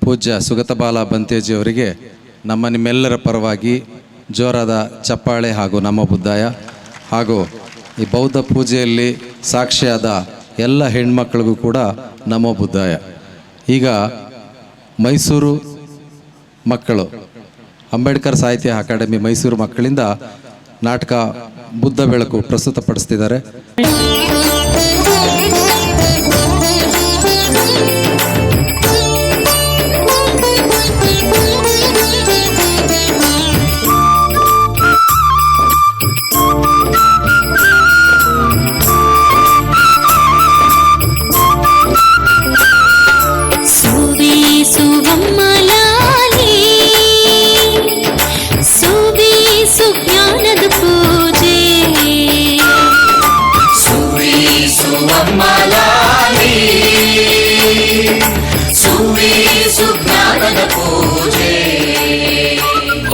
ಪೂಜ್ಯ ಸುಗತಬಾಲ ಬಂತೇಜಿಯವರಿಗೆ ನಮ್ಮ ನಿಮ್ಮೆಲ್ಲರ ಪರವಾಗಿ ಜೋರಾದ ಚಪ್ಪಾಳೆ ಹಾಗೂ ನಮ್ಮ ಬುದ್ಧಾಯ ಹಾಗೂ ಈ ಬೌದ್ಧ ಪೂಜೆಯಲ್ಲಿ ಸಾಕ್ಷಿಯಾದ ಎಲ್ಲ ಹೆಣ್ಮಕ್ಳಿಗೂ ಕೂಡ ನಮೋ ಬುದ್ಧಾಯ. ಈಗ ಮೈಸೂರು ಮಕ್ಕಳು ಅಂಬೇಡ್ಕರ್ ಸಾಹಿತ್ಯ ಅಕಾಡೆಮಿ ಮೈಸೂರು ಮಕ್ಕಳಿಂದ ನಾಟಕ ಬುದ್ಧ ಬೆಳಕು ಪ್ರಸ್ತುತಪಡಿಸ್ತಿದ್ದಾರೆ.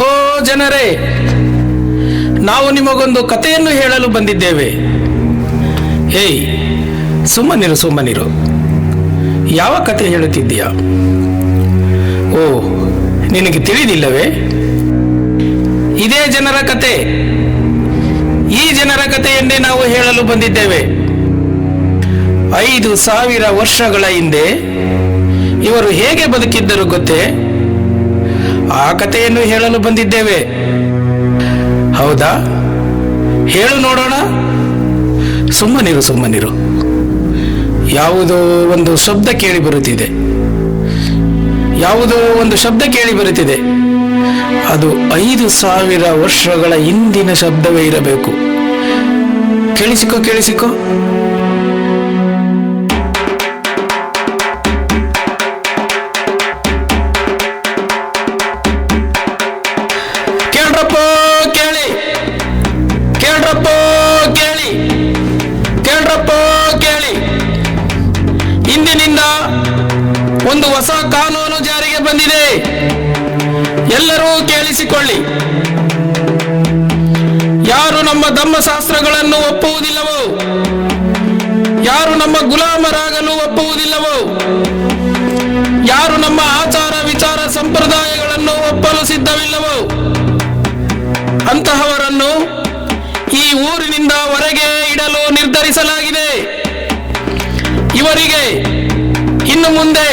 ಓ ಜನರೇ, ನಾವು ನಿಮಗೊಂದು ಕಥೆಯನ್ನು ಹೇಳಲು ಬಂದಿದ್ದೇವೆ. ಏಯ್, ಸುಮ್ಮನಿರು. ಯಾವ ಕಥೆ ಹೇಳುತ್ತಿದ್ದೀಯಾ? ಓ, ನಿನಗೆ ತಿಳಿದಿಲ್ಲವೇ? ಇದೇ ಜನರ ಕತೆ. ಈ ಜನರ ಕಥೆಯನ್ನೇ ನಾವು ಹೇಳಲು ಬಂದಿದ್ದೇವೆ. 5,000 ವರ್ಷಗಳ ಹಿಂದೆ ಇವರು ಹೇಗೆ ಬದುಕಿದ್ದರು ಗೊತ್ತೇ? ಆ ಕಥೆಯನ್ನು ಹೇಳಲು ಬಂದಿದ್ದೇವೆ. ಹೌದಾ? ಹೇಳು ನೋಡೋಣ. ಸುಮ್ಮನಿರು. ಯಾವುದೋ ಒಂದು ಶಬ್ದ ಕೇಳಿ ಬರುತ್ತಿದೆ. ಅದು 5,000 ವರ್ಷಗಳ ಹಿಂದಿನ ಶಬ್ದವೇ ಇರಬೇಕು. ಕೇಳಿಸಿಕೋ. ಕೇಳಿ. ಇಂದಿನಿಂದ ಒಂದು ಹೊಸ ಕಾನೂನು ಜಾರಿಗೆ ಬಂದಿದೆ. ಎಲ್ಲರೂ ಕೇಳಿಸಿಕೊಳ್ಳಿ. ಯಾರು ನಮ್ಮ ಧರ್ಮಶಾಸ್ತ್ರಗಳನ್ನು ಒಪ್ಪುವುದಿಲ್ಲವೋ, ಯಾರು ನಮ್ಮ ಗುಲಾಮರಾಗಲು ಒಪ್ಪುವುದಿಲ್ಲವೋ, ಯಾರು ನಮ್ಮ ಆಚಾರ ವಿಚಾರ ಸಂಪ್ರದಾಯಗಳನ್ನು ಒಪ್ಪಲು ಸಿದ್ಧವಿಲ್ಲವೋ ಅಂತಹವರನ್ನು ಈ ಊರಿನಿಂದ ಹೊರಗೆ ಇಡಲು ನಿರ್ಧರಿಸಲಾಗಿದೆ. ಇವರಿಗೆ ಇನ್ನು ಮುಂದೆ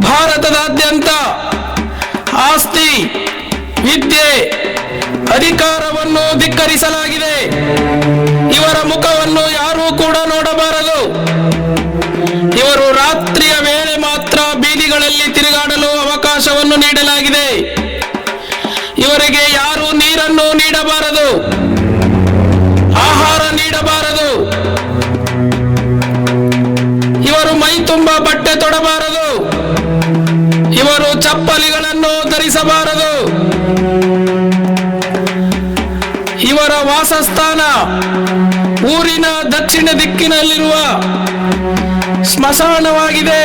ಭಾರತದಾದ್ಯಂತ ಆಸ್ತಿ, ವಿದ್ಯೆ, ಅಧಿಕಾರವನ್ನು ಧಿಕ್ಕರಿಸಲಾಗಿದೆ. ಇವರ ಮುಖವನ್ನು ಯಾರೂ ಕೂಡ ನೋಡಬಾರದು. ಇವರು ರಾತ್ರಿಯ ವೇಳೆ ಮಾತ್ರ ಬೀದಿಗಳಲ್ಲಿ ತಿರುಗಾಡಲು ಅವಕಾಶವನ್ನು ನೀಡಲಾಗಿದೆ. ಇವರಿಗೆ ಯಾರೂ ನೀರನ್ನು ನೀಡಬಾರದು, ಆಹಾರ ನೀಡಬಾರದು. ಇವರು ಮೈ ತುಂಬ ಬಟ್ಟೆ ತೊಡಬಾರದು. ಇವರು ಚಪ್ಪಲಿಗಳನ್ನು ಧರಿಸಬಾರದು. ಇವರ ವಾಸಸ್ಥಾನ ಊರಿನ ದಕ್ಷಿಣ ದಿಕ್ಕಿನಲ್ಲಿರುವ ಸ್ಮಶಾನವಾಗಿದೆ.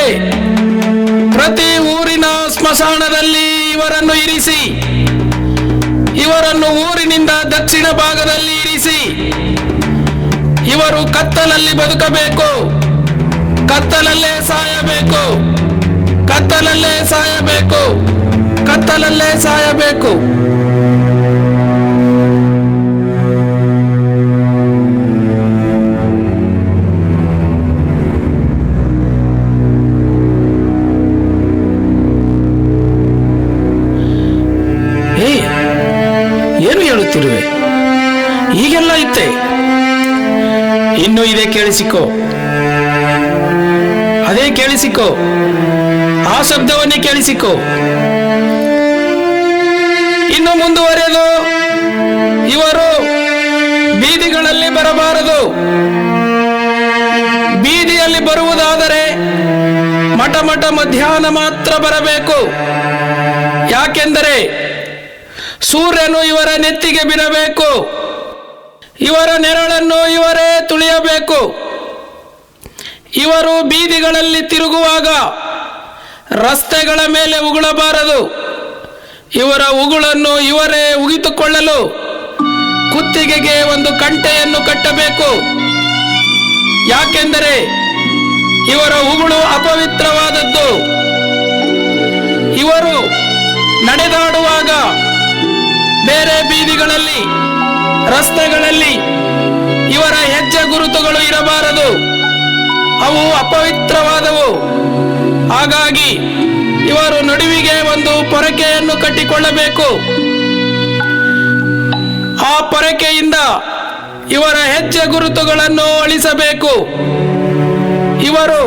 ಪ್ರತಿ ಊರಿನ ಸ್ಮಶಾನದಲ್ಲಿ ಇವರನ್ನು ಇರಿಸಿ, ಇವರನ್ನು ಊರಿನಿಂದ ದಕ್ಷಿಣ ಭಾಗದಲ್ಲಿ ಇರಿಸಿ. ಇವರು ಕತ್ತಲಲ್ಲಿ ಬದುಕಬೇಕು, ಕತ್ತಲಲ್ಲೇ ಸಾಯಬೇಕು. ಏನು ಹೇಳುತ್ತಿರುವೆ? ಈಗೆಲ್ಲ ಇತ್ತೆ. ಇನ್ನು ಇದೇ ಕೇಳಿಸಿಕೋ, ಅದೇ ಕೇಳಿಸಿಕೋ, ಆ ಶಬ್ದವನ್ನೇ ಕೇಳಿಸಿಕೋ. ಇನ್ನು ಮುಂದುವರೆದು ಇವರು ಬೀದಿಗಳಲ್ಲಿ ಬರಬಾರದು. ಬೀದಿಯಲ್ಲಿ ಬರುವುದಾದರೆ ಮಠ ಮಧ್ಯಾಹ್ನ ಮಾತ್ರ ಬರಬೇಕು. ಯಾಕೆಂದರೆ ಸೂರ್ಯನು ಇವರ ನೆತ್ತಿಗೆ ಬಿಡಬೇಕು. ಇವರ ನೆರಳನ್ನು ಇವರೇ ತುಳಿಯಬೇಕು. ಇವರು ಬೀದಿಗಳಲ್ಲಿ ತಿರುಗುವಾಗ ರಸ್ತೆಗಳ ಮೇಲೆ ಉಗುಳಬಾರದು. ಇವರ ಉಗುಳನ್ನು ಇವರೇ ಉಗಿತುಕೊಳ್ಳಲು ಕುತ್ತಿಗೆಗೆ ಒಂದು ಕಂಟೆಯನ್ನು ಕಟ್ಟಬೇಕು. ಯಾಕೆಂದರೆ ಇವರ ಉಗುಳು ಅಪವಿತ್ರವಾದದ್ದು. ನಡೆದಾಡುವಾಗ ಬೇರೆ ಬೀದಿಗಳಲ್ಲಿ, ರಸ್ತೆಗಳಲ್ಲಿ ಇವರ ಹೆಜ್ಜೆ ಗುರುತುಗಳು ಇರಬಾರದು. ಅವು ಅಪವಿತ್ರವಾದವು. ಹಾಗಾಗಿ ಇವರು ನಡುವಿಗೆ ಒಂದು ಪೊರಕೆಯನ್ನು ಕಟ್ಟಿಕೊಳ್ಳಬೇಕು. ಆ ಪೊರಕೆಯಿಂದ ಇವರ ಹೆಜ್ಜೆ ಗುರುತುಗಳನ್ನು ಅಳಿಸಬೇಕು. ಇವರು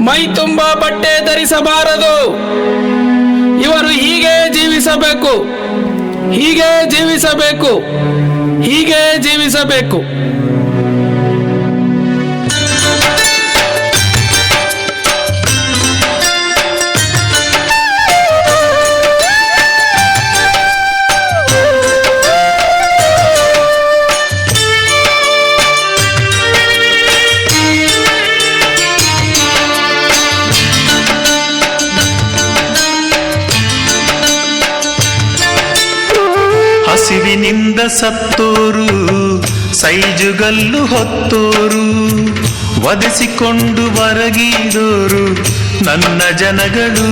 ಮೈ ತುಂಬ ಬಟ್ಟೆ ಧರಿಸಬಾರದು. ಇವರು ಹೀಗೆ ಜೀವಿಸಬೇಕು, ಹೀಗೆ ಜೀವಿಸಬೇಕು, ಹೀಗೆ ಜೀವಿಸಬೇಕು. ಹಸಿವಿನಿಂದ ಸತ್ತೋರು, ಸೈಜುಗಲ್ಲು ಹೊತ್ತೋರು, ವಧಿಸಿಕೊಂಡು ಹೊರಗಿದೋರು ನನ್ನ ಜನಗಳು.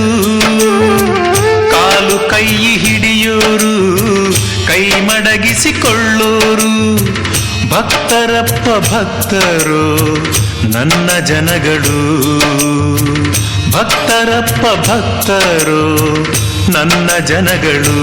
ಕಾಲು ಕೈ ಹಿಡಿಯೋರು, ಕೈ ಮಡಗಿಸಿಕೊಳ್ಳೋರು, ಭಕ್ತರಪ್ಪ ಭಕ್ತರು ನನ್ನ ಜನಗಳು. ಭಕ್ತರಪ್ಪ ಭಕ್ತರು ನನ್ನ ಜನಗಳು.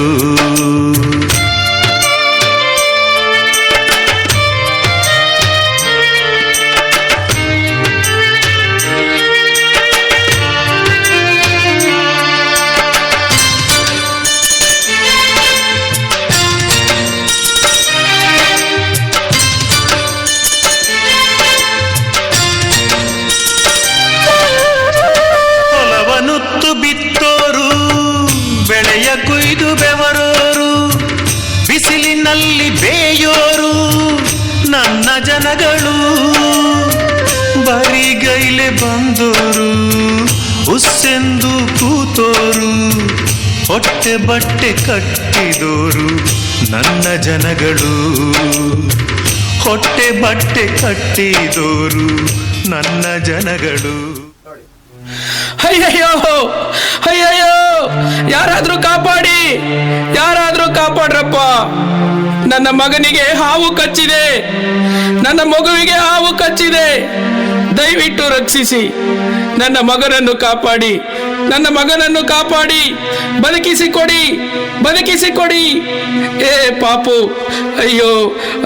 ಬಿತ್ತೋರು, ಬೆಳೆಯ ಕೊಯ್ದು ಬೆವರೋರು, ಬಿಸಿಲಿನಲ್ಲಿ ಬೇಯೋರು ನನ್ನ ಜನಗಳು. ಬರಿಗೈಲೆ ಬಂದೋರು, ಉಸ್ಸೆಂದು ಕೂತೋರು, ಹೊಟ್ಟೆ ಬಟ್ಟೆ ಕಟ್ಟಿದೋರು ನನ್ನ ಜನಗಳು. ಹೊಟ್ಟೆ ಬಟ್ಟೆ ಕಟ್ಟಿದೋರು ನನ್ನ ಜನಗಳು. ಅಯ್ಯಯ್ಯೋ, ಅಯ್ಯಯ್ಯೋ, ಯಾರಾದ್ರೂ ಕಾಪಾಡಿ, ಯಾರಾದ್ರೂ ಕಾಪಾಡ್ರಪ್ಪ. ನನ್ನ ಮಗನಿಗೆ ಹಾವು ಕಚ್ಚಿದೆ, ನನ್ನ ಮಗುವಿಗೆ ಹಾವು ಕಚ್ಚಿದೆ. ದಯವಿಟ್ಟು ರಕ್ಷಿಸಿ, ನನ್ನ ಮಗನನ್ನು ಕಾಪಾಡಿ, ನನ್ನ ಮಗನನ್ನು ಕಾಪಾಡಿ, ಬದುಕಿಸಿಕೊಡಿ, ಬದುಕಿಸಿಕೊಡಿ. ಏ ಪಾಪು, ಅಯ್ಯೋ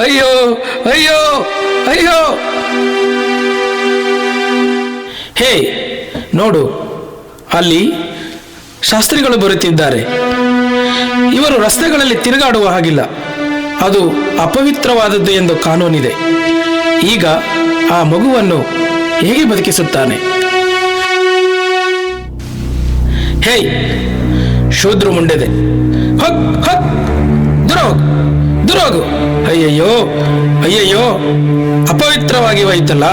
ಅಯ್ಯೋ ಅಯ್ಯೋ ಅಯ್ಯೋ. ಹೇ ನೋಡು, ಅಲ್ಲಿ ಶಾಸ್ತ್ರಿಗಳು ಬರುತ್ತಿದ್ದಾರೆ. ಇವರು ರಸ್ತೆಗಳಲ್ಲಿ ತಿರುಗಾಡುವ ಹಾಗಿಲ್ಲ, ಅದು ಅಪವಿತ್ರವಾದದ್ದು ಎಂದು ಕಾನೂನಿದೆ. ಈಗ ಆ ಮಗುವನ್ನು ಹೇಗೆ ಬದುಕಿಸುತ್ತಾನೆ? ಹೇ ಶೂದ್ರ ಮುಂಡೆದೆ, ಹೊಗ್ ಹೊಗ್, ದೂರ ಹೋಗು, ದೂರ ಹೋಗು. ಅಯ್ಯಯ್ಯೋ ಅಯ್ಯಯ್ಯೋ, ಅಪವಿತ್ರವಾಗಿ ಹೋಯ್ತಲ್ಲ,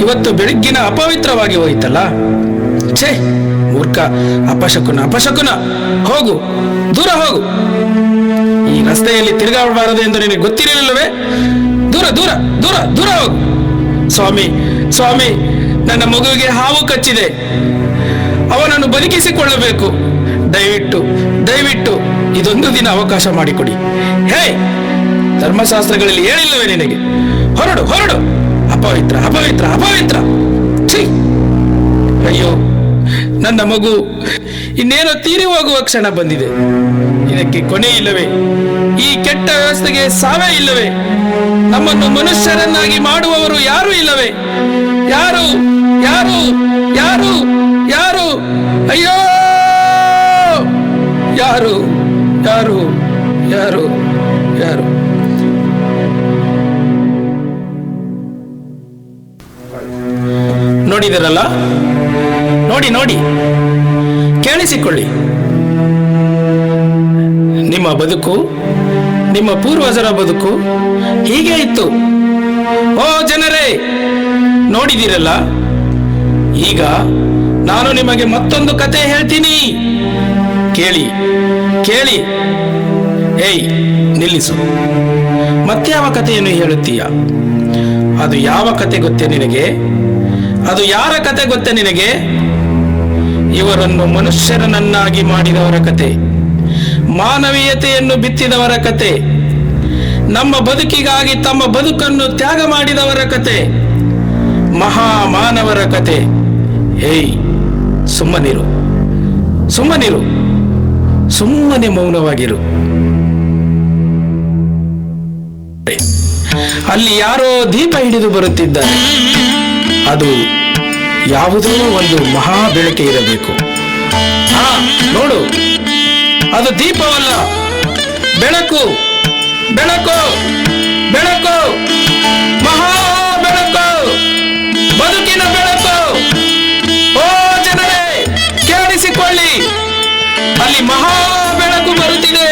ಇವತ್ತು ಬೆಳಗ್ಗಿನ ಅಪವಿತ್ರವಾಗಿ ಹೋಯ್ತಲ್ಲ. ಛೇ ಮೂರ್ಖ, ಅಪಶಕುನ ಅಪಶಕುನ. ಹೋಗು, ದೂರ ಹೋಗು. ಈ ರಸ್ತೆಯಲ್ಲಿ ತಿರುಗಾಡಬಾರದು ಎಂದು ನಿನಗೆ ಗೊತ್ತಿರಲಿಲ್ಲವೇ? ದೂರ ದೂರ ದೂರ ದೂರ ಹೋಗು. ಸ್ವಾಮಿ ಸ್ವಾಮಿ, ನನ್ನ ಮಗುವಿಗೆ ಹಾವು ಕಚ್ಚಿದೆ, ಅವನನ್ನು ಬದುಕಿಸಿಕೊಳ್ಳಬೇಕು. ದಯವಿಟ್ಟು ದಯವಿಟ್ಟು ಇದೊಂದು ದಿನ ಅವಕಾಶ ಮಾಡಿಕೊಡಿ. ಹೇ, ಧರ್ಮಶಾಸ್ತ್ರಗಳಲ್ಲಿ ಹೇಳಿಲ್ಲವೇ ನಿನಗೆ? ಹೊರಡು ಹೊರಡು. ಅಪವಿತ್ರ ಅಪವಿತ್ರ ಅಪವಿತ್ರ. ಛೀ, ಅಯ್ಯೋ ನನ್ನ ಮಗು ಇನ್ನೇನೋ ತೀರಿ ಹೋಗುವ ಕ್ಷಣ ಬಂದಿದೆ. ಇದಕ್ಕೆ ಕೊನೆ ಇಲ್ಲವೇ? ಈ ಕೆಟ್ಟ ವ್ಯವಸ್ಥೆಗೆ ಸಾವೇ ಇಲ್ಲವೇ? ನಮ್ಮನ್ನು ಮನುಷ್ಯರನ್ನಾಗಿ ಮಾಡುವವರು ಯಾರೂ ಇಲ್ಲವೇ? ಯಾರು ಯಾರು ಯಾರು ಯಾರು? ಅಯ್ಯೋ, ಯಾರು ಯಾರು ಯಾರು ಯಾರು? ನೋಡಿದರಲ್ಲ, ನೋಡಿ ನೋಡಿ, ಕೇಳಿಸಿಕೊಳ್ಳಿ. ನಿಮ್ಮ ಬದುಕು, ನಿಮ್ಮ ಪೂರ್ವಜರ ಬದುಕು ಹೀಗೆ ಇತ್ತು. ಓ ಜನರೇ, ನೋಡಿದಿರಲ್ಲ. ಈಗ ನಾನು ನಿಮಗೆ ಮತ್ತೊಂದು ಕತೆ ಹೇಳ್ತೀನಿ, ಕೇಳಿ ಕೇಳಿ. ಏಯ್ ನಿಲ್ಲಿಸು. ಮತ್ಯಾವ ಕಥೆಯನ್ನು ಹೇಳುತ್ತೀಯ? ಅದು ಯಾವ ಕತೆ ಗೊತ್ತೇ ನಿನಗೆ? ಅದು ಯಾರ ಕತೆ ಗೊತ್ತೇ ನಿನಗೆ? ಇವರನ್ನು ಮನುಷ್ಯರನ್ನಾಗಿ ಮಾಡಿದವರ ಕತೆ. ಮಾನವೀಯತೆಯನ್ನು ಬಿತ್ತಿದವರ ಕತೆ, ನಮ್ಮ ಬದುಕಿಗಾಗಿ ತಮ್ಮ ಬದುಕನ್ನು ತ್ಯಾಗ ಮಾಡಿದವರ ಕತೆ, ಮಹಾಮಾನವರ ಕತೆ. ಏಯ್, ಸುಮ್ಮನಿರು, ಸುಮ್ಮನಿರು, ಸುಮ್ಮನೆ ಮೌನವಾಗಿರು. ಅಲ್ಲಿ ಯಾರೋ ದೀಪ ಹಿಡಿದು ಬರುತ್ತಿದ್ದಾರೆ. ಅದು ಯಾವುದೋ ಒಂದು ಮಹಾ ಬೆಳಕೆ ಇರಬೇಕು. ಹಾ, ನೋಡು, ಅದು ದೀಪವಲ್ಲ, ಬೆಳಕು, ಬೆಳಕು, ಬೆಳಕು, ಮಹಾ ಬೆಳಕು, ಬದುಕಿನ ಬೆಳಕು. ಓ ಜನರೇ, ಕೇಳಿಸಿಕೊಳ್ಳಿ, ಅಲ್ಲಿ ಮಹಾ ಬೆಳಕು ಬರುತ್ತಿದೆ.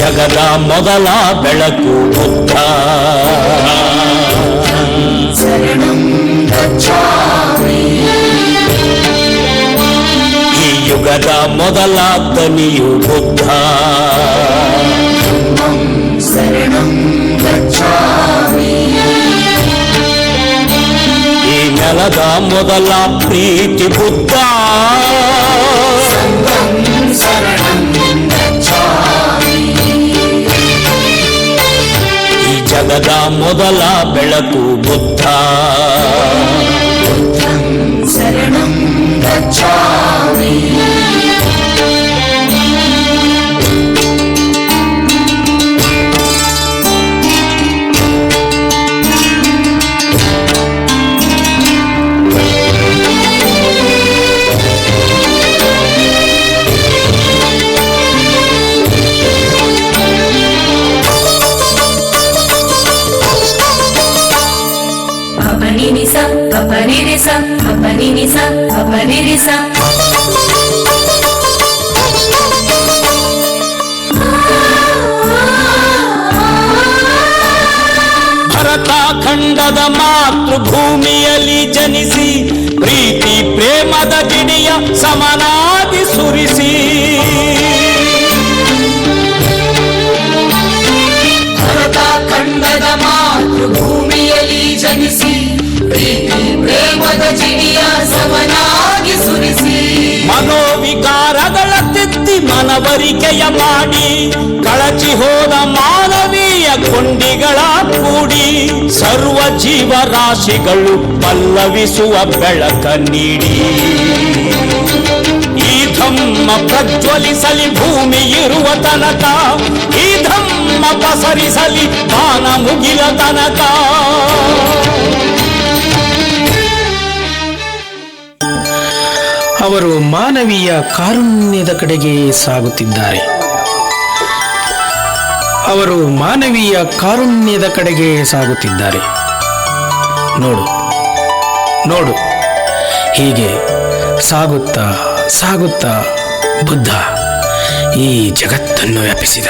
ಜಗದ ಮೊದಲ ಬೆಳಕು ಬುದ್ಧ, ಈ ಯುಗದ ಮೊದಲ ದನಿಯು ಬುದ್ಧ, ಈ ನೆಲದ ಮೊದಲ ಪ್ರೀತಿ ಬುದ್ಧ, ಜಗದ ಮೊದಲ ಬೆಳಕು ಬುದ್ಧ. ಶರಣಂ ಗಚ್ಛಾಮಿ. ಭರತ ಖಂಡದ ಮಾತೃಭೂಮಿಯಲ್ಲಿ ಜನಿಸಿ ಪ್ರೀತಿ ಪ್ರೇಮದ ಗಿಣಿಯ ಸಮನಾಗಿ ಸುರಿಸಿ, ಭರತ ಖಂಡದ ಮಾತೃಭೂಮಿಯಲ್ಲಿ ಜನಿಸಿ ಪ್ರೀತಿ ಪ್ರೇಮದ ಜಿಡಿಯ ಸಮನಾಗಿ ಸುರಿಸಿ, ಮನೋವಿಕಾರಗಳ ತಿದ್ದಿ ಮನವರಿಕೆಯ ಮಾಡಿ ಕಳಚಿ ಹೋದ ಮಾನವೀಯ ಕೊಂಡಿಗಳ ಕೂಡಿ ಸರ್ವ ಜೀವರಾಶಿಗಳು ಪಲ್ಲವಿಸುವ ಬೆಳಕ ನೀಡಿ, ಈ ಧಮ್ಮ ಪ್ರಜ್ವಲಿಸಲಿ ಭೂಮಿ ಇರುವ ತನಕ, ಈ ಧಮ್ಮ ಪಸರಿಸಲಿ ಬಾನ ಮುಗಿಲ ತನಕ. ಅವರು ಮಾನವೀಯ ಕಾರುಣ್ಯದ ಕಡೆಗೆ ಸಾಗುತ್ತಿದ್ದಾರೆ. ಅವರು ಮಾನವೀಯ ಕಾರುಣ್ಯದ ಕಡೆಗೆ ಸಾಗುತ್ತಿದ್ದಾರೆ. ನೋಡು, ನೋಡು, ಹೀಗೆ ಸಾಗುತ್ತಾ ಸಾಗುತ್ತಾ ಬುದ್ಧ ಈ ಜಗತ್ತನ್ನು ವ್ಯಾಪಿಸಿದ,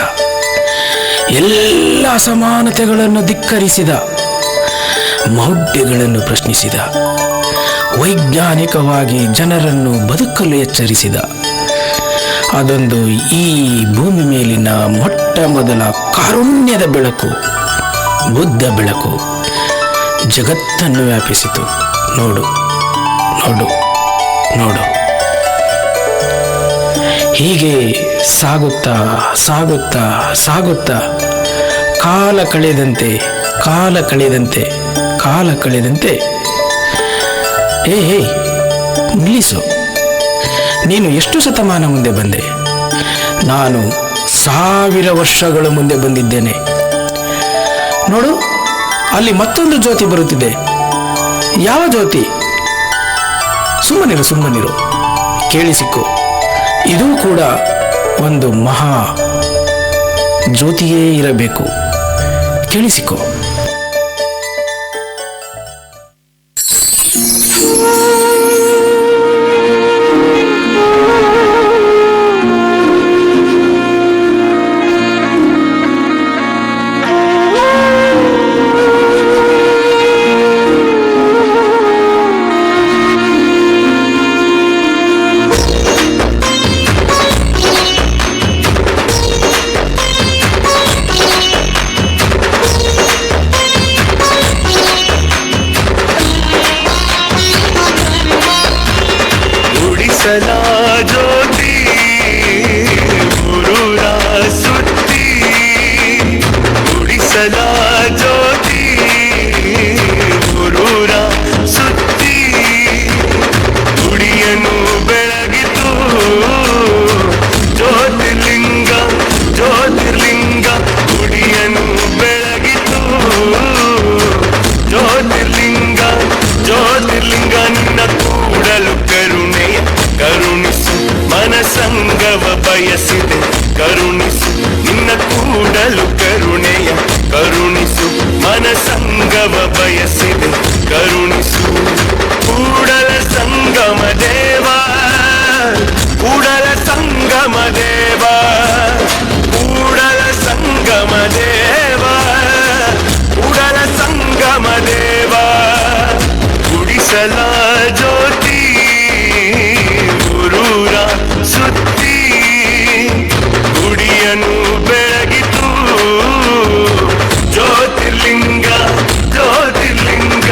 ಎಲ್ಲ ಅಸಮಾನತೆಗಳನ್ನು ಧಿಕ್ಕರಿಸಿದ, ಮೌಢ್ಯಗಳನ್ನು ಪ್ರಶ್ನಿಸಿದ, ವೈಜ್ಞಾನಿಕವಾಗಿ ಜನರನ್ನು ಬದುಕಲು ಎಚ್ಚರಿಸಿದ. ಅದೊಂದು ಈ ಭೂಮಿ ಮೇಲಿನ ಮೊಟ್ಟ ಮೊದಲ ಕಾರುಣ್ಯದ ಬೆಳಕು, ಬುದ್ಧ ಬೆಳಕು ಜಗತ್ತನ್ನು ವ್ಯಾಪಿಸಿತು. ನೋಡು, ನೋಡು, ನೋಡು. ಹೀಗೆ ಸಾಗುತ್ತಾ ಸಾಗುತ್ತಾ ಸಾಗುತ್ತಾ ಕಾಲ ಕಳೆದಂತೆ ಕಾಲ ಕಳೆದಂತೆ ಕಾಲ ಕಳೆದಂತೆ ಹೇ ನಿಲ್ಲಿಸು. ನೀನು ಎಷ್ಟು ಶತಮಾನ ಮುಂದೆ ಬಂದೆ? ನಾನು 1000 ವರ್ಷಗಳ ಮುಂದೆ ಬಂದಿದ್ದೇನೆ. ನೋಡು, ಅಲ್ಲಿ ಮತ್ತೊಂದು ಜ್ಯೋತಿ ಬರುತ್ತಿದೆ. ಯಾವ ಜ್ಯೋತಿ? ಸುಮ್ಮನಿರು, ಸುಮ್ಮನಿರು, ಕೇಳಿಸಿಕೊ. ಇದೂ ಕೂಡ ಒಂದು ಮಹಾ ಜ್ಯೋತಿಯೇ ಇರಬೇಕು. ಕೇಳಿಸಿಕೊ. ಗುಡಿಸಲ ಜ್ಯೋತಿ ಊರೂರ ಸುತ್ತಿ ಗುಡಿಸಲ ಜ್ಯೋತಿ ಊರೂರ ಸುತ್ತಿ ಗುಡಿಯನ್ನು ಬೆಳಗಿತು ಜ್ಯೋತಿರ್ಲಿಂಗ ಜ್ಯೋತಿರ್ಲಿಂಗ ಗುಡಿಯನ್ನು ಬೆಳಗಿತು ಜ್ಯೋತಿರ್ಲಿಂಗ ಜ್ಯೋತಿರ್ಲಿಂಗ ನಿನ್ನ ಕೂಡಲು ಕರುಣೆಯ ಕರುಣಿಸು ಮನಸಂಗವ ಬಯಸಿದೆ ಕರುಣಿಸು ನಿನ್ನ ಕೂಡಲು ಕರುಣೆಯ ಕರುಣಿಸು ಮನಸಂಗವ ಬಯಸಿದೆ ಕರುಣಿಸು ಕೂಡಲ ಸಂಗಮ ದೇವ ಕೂಡಲ ಸಂಗಮ ದೇವ ಕೂಡಲ ಸಂಗಮ ದೇವ ಕೂಡಲ ಸಂಗಮ ದೇವ ಗುಡಿಸಲ ಜ್ಯೋತಿ ಊರೂರ ಸುತ್ತಿ ಗುಡಿಯನ್ನು ಬೆಳಗಿತು ಜ್ಯೋತಿರ್ಲಿಂಗ ಜ್ಯೋತಿರ್ಲಿಂಗ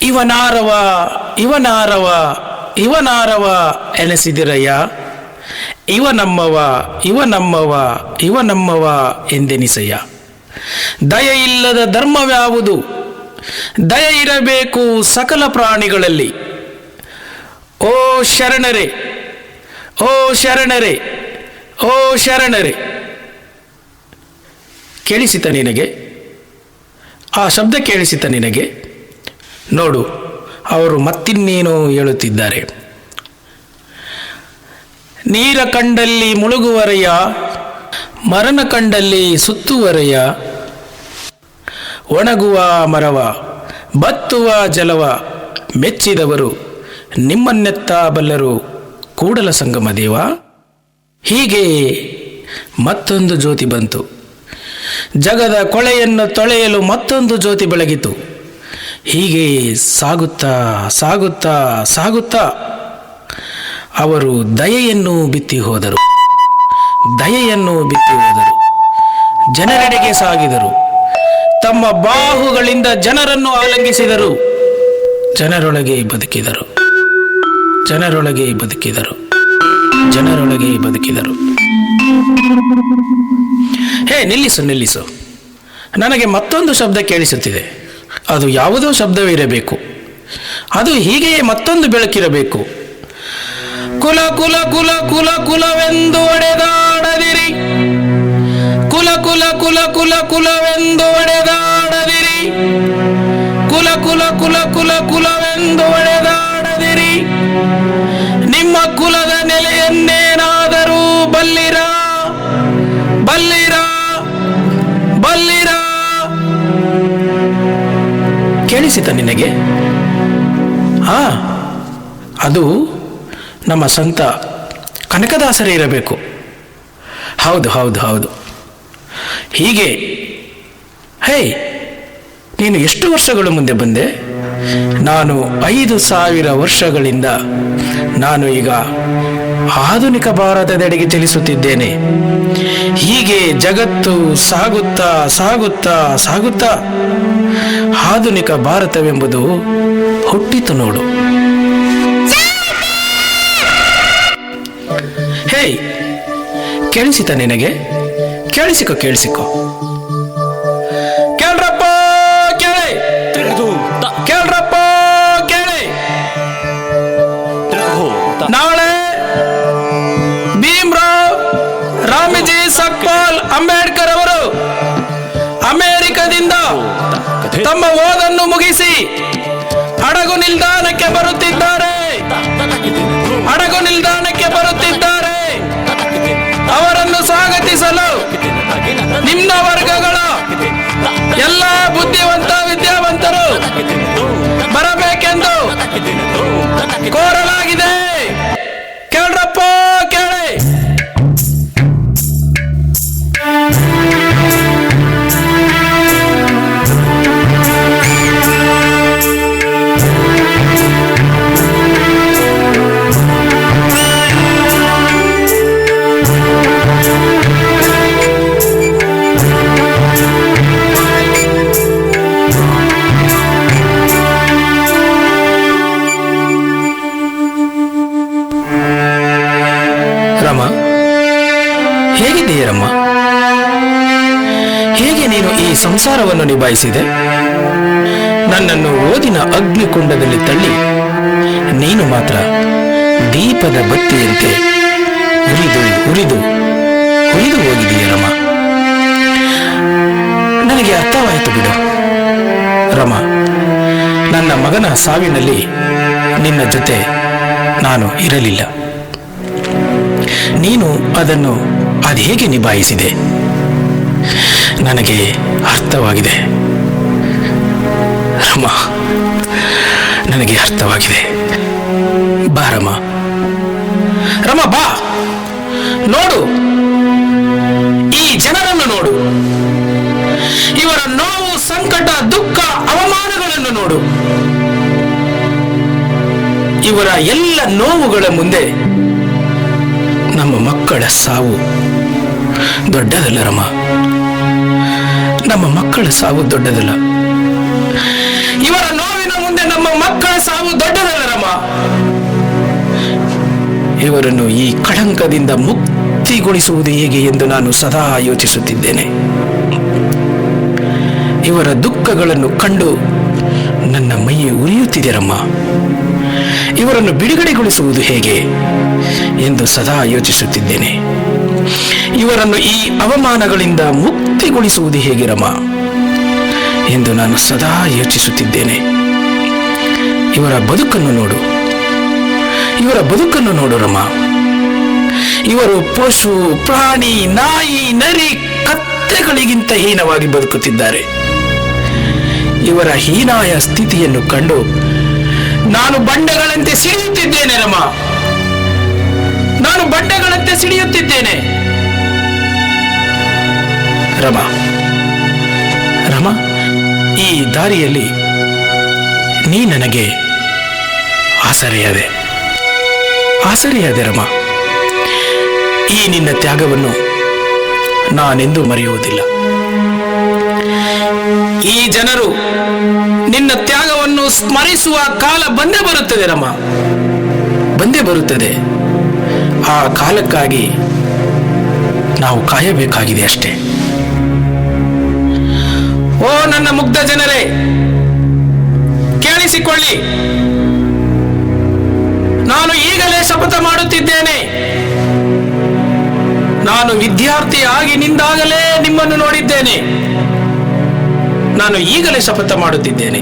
ಇವನಾರವ ಇವನಾರವ ಇವನಾರವ ಎನಿಸಿದಿರಯ್ಯ ಇವನಮ್ಮವ ಇವನಮ್ಮವ ಇವನಮ್ಮವ ಎಂದೆನಿಸಯ್ಯ. ದಯ ಇಲ್ಲದ ಧರ್ಮವ್ಯಾವುದು? ದಯ ಇರಬೇಕು ಸಕಲ ಪ್ರಾಣಿಗಳಲ್ಲಿ. ಓ ಶರಣರೇ, ಓ ಶರಣರೇ, ಓ ಶರಣರೇ. ಕೇಳಿಸಿತ ನಿನಗೆ? ಆ ಶಬ್ದ ಕೇಳಿಸಿತ ನಿನಗೆ? ನೋಡು, ಅವರು ಮತ್ತಿನ್ನೇನೋ ಹೇಳುತ್ತಿದ್ದಾರೆ. ನೀರ ಕಂಡಲ್ಲಿ ಮುಳುಗುವರೆಯ, ಮರನ ಕಂಡಲ್ಲಿ ಸುತ್ತುವರೆಯ, ಒಣಗುವ ಮರವ ಬತ್ತುವ ಜಲವ ಮೆಚ್ಚಿದವರು ನಿಮ್ಮನ್ನೆತ್ತ ಬಲ್ಲರು ಕೂಡಲ ಸಂಗಮ ದೇವ. ಹೀಗೆ ಮತ್ತೊಂದು ಜ್ಯೋತಿ ಬಂತು. ಜಗದ ಕೊಳೆಯನ್ನು ತೊಳೆಯಲು ಮತ್ತೊಂದು ಜ್ಯೋತಿ ಬೆಳಗಿತು. ಹೀಗೆ ಸಾಗುತ್ತಾ ಸಾಗುತ್ತಾ ಸಾಗುತ್ತಾ ಅವರು ದಯೆಯನ್ನು ಬಿತ್ತಿ ಹೋದರು. ದಯೆಯನ್ನು ಬಿತ್ತಿ ಹೋದರು. ಜನರೆಡೆಗೆ ಸಾಗಿದರು. ತಮ್ಮ ಬಾಹುಗಳಿಂದ ಜನರನ್ನು ಆಲಂಗಿಸಿದರು. ಜನರೊಳಗೆ ಬದುಕಿದರು. ಜನರೊಳಗೆ ಬದುಕಿದರು. ಜನರೊಳಗೆ ಬದುಕಿದರು. ಹೇ, ನಿಲ್ಲಿಸು ನಿಲ್ಲಿಸು. ನನಗೆ ಮತ್ತೊಂದು ಶಬ್ದ ಕೇಳಿಸುತ್ತಿದೆ. ಅದು ಯಾವುದೋ ಶಬ್ದವಿರಬೇಕು. ಅದು ಹೀಗೆಯೇ ಮತ್ತೊಂದು ಬೆಳಕಿರಬೇಕು. ಕುಲ ಕುಲ ಕುಲ ಕುಲ ಕುಲವೆಂದು ಒಡೆದಾಡದಿರಿ, ಕುಲ ಕುಲ ಕುಲ ಕುಲ ಕುಲವೆಂದು ಒಡೆದಾಡದಿರಿ, ಕುಲ ಕುಲ ಕುಲ ಕುಲ ಕುಲವೆಂದು ಒಡೆದಾಡದಿರಿ. ನಿಮ್ಮ ಕುಲದ ನೆಲೆಯನ್ನೇನಾದರೂ ಬಲ್ಲಿರ ಬಲ್ಲಿರ ಬಲ್ಲಿರ. ಕೇಳಿಸಿತ ನಿನಗೆ? ಅದು ನಮ್ಮ ಸಂತ ಕನಕದಾಸರೇ ಇರಬೇಕು. ಹೌದು ಹೌದು ಹೌದು. ಹೀಗೆ. ಹೇ, ನೀನು ಎಷ್ಟು ವರ್ಷಗಳು ಮುಂದೆ ಬಂದೆ? ನಾನು 5,000 ವರ್ಷಗಳಿಂದ ನಾನು ಈಗ ಆಧುನಿಕ ಭಾರತದೆಡೆಗೆ ಚಲಿಸುತ್ತಿದ್ದೇನೆ. ಹೀಗೆ ಜಗತ್ತು ಸಾಗುತ್ತಾ ಸಾಗುತ್ತಾ ಸಾಗುತ್ತಾ ಆಧುನಿಕ ಭಾರತವೆಂಬುದು ಹುಟ್ಟಿತು ನೋಡು. ಹೇ, ಕೇಳಿಸಿತ ನಿನಗೆ? ಕೇಳಿಸಿಕೋ ಕೇಳಿಸಿಕೋ. ಕೇಳ್ರಪ್ಪ ಕೇಳಿ, ಕೇಳ್ರಪ್ಪ ಕೇಳಿ. ನಾಳೆ ಹೇಗಿದೆಯರಮ್ಮ? ಹೇಗೆ ನೀನು ಈ ಸಂಸಾರವನ್ನು ನಿಭಾಯಿಸಿದೆ? ನನ್ನನ್ನು ಓದಿನ ಅಗ್ನಿಕುಂಡದಲ್ಲಿ ತಳ್ಳಿ ನೀನು ಮಾತ್ರ ದೀಪದ ಬತ್ತಿಯಂತೆ ಉರಿದು ಉರಿದು ಉರಿದು ಹೋಗಿದೆಯರಮ್ಮ. ನನಗೆ ಅರ್ಥವಾಯಿತು ಬಿಡು ರಮ. ನನ್ನ ಮಗನ ಸಾವಿನಲ್ಲಿ ನಿನ್ನ ಜೊತೆ ನಾನು ಇರಲಿಲ್ಲ. ನೀನು ಅದನ್ನು ಹೇಗೆ ನಿಭಾಯಿಸಿದೆ ನನಗೆ ಅರ್ಥವಾಗಿದೆ ರಮ, ನನಗೆ ಅರ್ಥವಾಗಿದೆ. ಬಾ ರಮ, ರಮ ಬಾ, ನೋಡು ಈ ಜನರನ್ನು ನೋಡು, ಇವರ ನೋವು, ಸಂಕಟ, ದುಃಖ, ಅವಮಾನಗಳನ್ನು ನೋಡು. ಇವರ ಎಲ್ಲ ನೋವುಗಳ ಮುಂದೆ ನಮ್ಮ ಮಕ್ಕಳ ಸಾವು ದೊಡ್ಡದಲ್ಲ ರಮ. ನಮ್ಮ ಮಕ್ಕಳ ಸಾವು ದೊಡ್ಡದಲ್ಲ. ಇವರ ನೋವಿನ ಮುಂದೆ ನಮ್ಮ ಮಕ್ಕಳ ಸಾವು ದೊಡ್ಡದಲ್ಲ ರಮ. ಇವರನ್ನು ಈ ಕಳಂಕದಿಂದ ಮುಕ್ತಿಗೊಳಿಸುವುದು ಹೇಗೆ ಎಂದು ನಾನು ಸದಾ ಯೋಚಿಸುತ್ತಿದ್ದೇನೆ. ಇವರ ದುಃಖಗಳನ್ನು ಕಂಡು ನನ್ನ ಮೈ ಉರಿಯುತ್ತಿದೆ ರಮ್ಮ. ಇವರನ್ನು ಬಿಡುಗಡೆಗೊಳಿಸುವುದು ಹೇಗೆ ಎಂದು ಸದಾ ಯೋಚಿಸುತ್ತಿದ್ದೇನೆ. ಇವರನ್ನು ಈ ಅವಮಾನಗಳಿಂದ ಮುಕ್ತಿಗೊಳಿಸುವುದು ಹೇಗೆ ರಮ ಎಂದು ನಾನು ಸದಾ ಯೋಚಿಸುತ್ತಿದ್ದೇನೆ. ಇವರ ಬದುಕನ್ನು ನೋಡು, ಇವರ ಬದುಕನ್ನು ನೋಡು ರಮ. ಇವರು ಪಶು, ಪ್ರಾಣಿ, ನಾಯಿ, ನರಿ, ಕತ್ತೆಗಳಿಗಿಂತ ಹೀನವಾಗಿ ಬದುಕುತ್ತಿದ್ದಾರೆ. ಇವರ ಹೀನಾಯ ಸ್ಥಿತಿಯನ್ನು ಕಂಡು ನಾನು ಬಂಡೆಗಳಂತೆ ಸಿಡಿಯುತ್ತಿದ್ದೇನೆ ರಮ. ನಾನು ಬಂಡೆಗಳಂತೆ ಸಿಡಿಯುತ್ತಿದ್ದೇನೆ ರಮ. ರಮ, ಈ ದಾರಿಯಲ್ಲಿ ನೀ ನನಗೆ ಆಸರೆಯಾದೆ, ಆಸರೆಯಾದೆ ರಮ. ಈ ನಿನ್ನ ತ್ಯಾಗವನ್ನು ನಾನೆಂದೂ ಮರೆಯುವುದಿಲ್ಲ. ಈ ಜನರು ನಿನ್ನ ತ್ಯಾಗವನ್ನು ಸ್ಮರಿಸುವ ಕಾಲ ಬಂದೇ ಬರುತ್ತದೆ ರಮ, ಬಂದೇ ಬರುತ್ತದೆ. ಆ ಕಾಲಕ್ಕಾಗಿ ನಾವು ಕಾಯಬೇಕಾಗಿದೆ ಅಷ್ಟೇ. ಓ ನನ್ನ ಮುಗ್ಧ ಜನರೇ, ಕೇಳಿಸಿಕೊಳ್ಳಿ. ನಾನು ಈಗಲೇ ಶಪಥ ಮಾಡುತ್ತಿದ್ದೇನೆ. ನಾನು ವಿದ್ಯಾರ್ಥಿ ಆಗಿನಿಂದಾಗಲೇ ನಿಮ್ಮನ್ನು ನೋಡಿದ್ದೇನೆ. ನಾನು ಈಗಲೇ ಶಪಥ ಮಾಡುತ್ತಿದ್ದೇನೆ.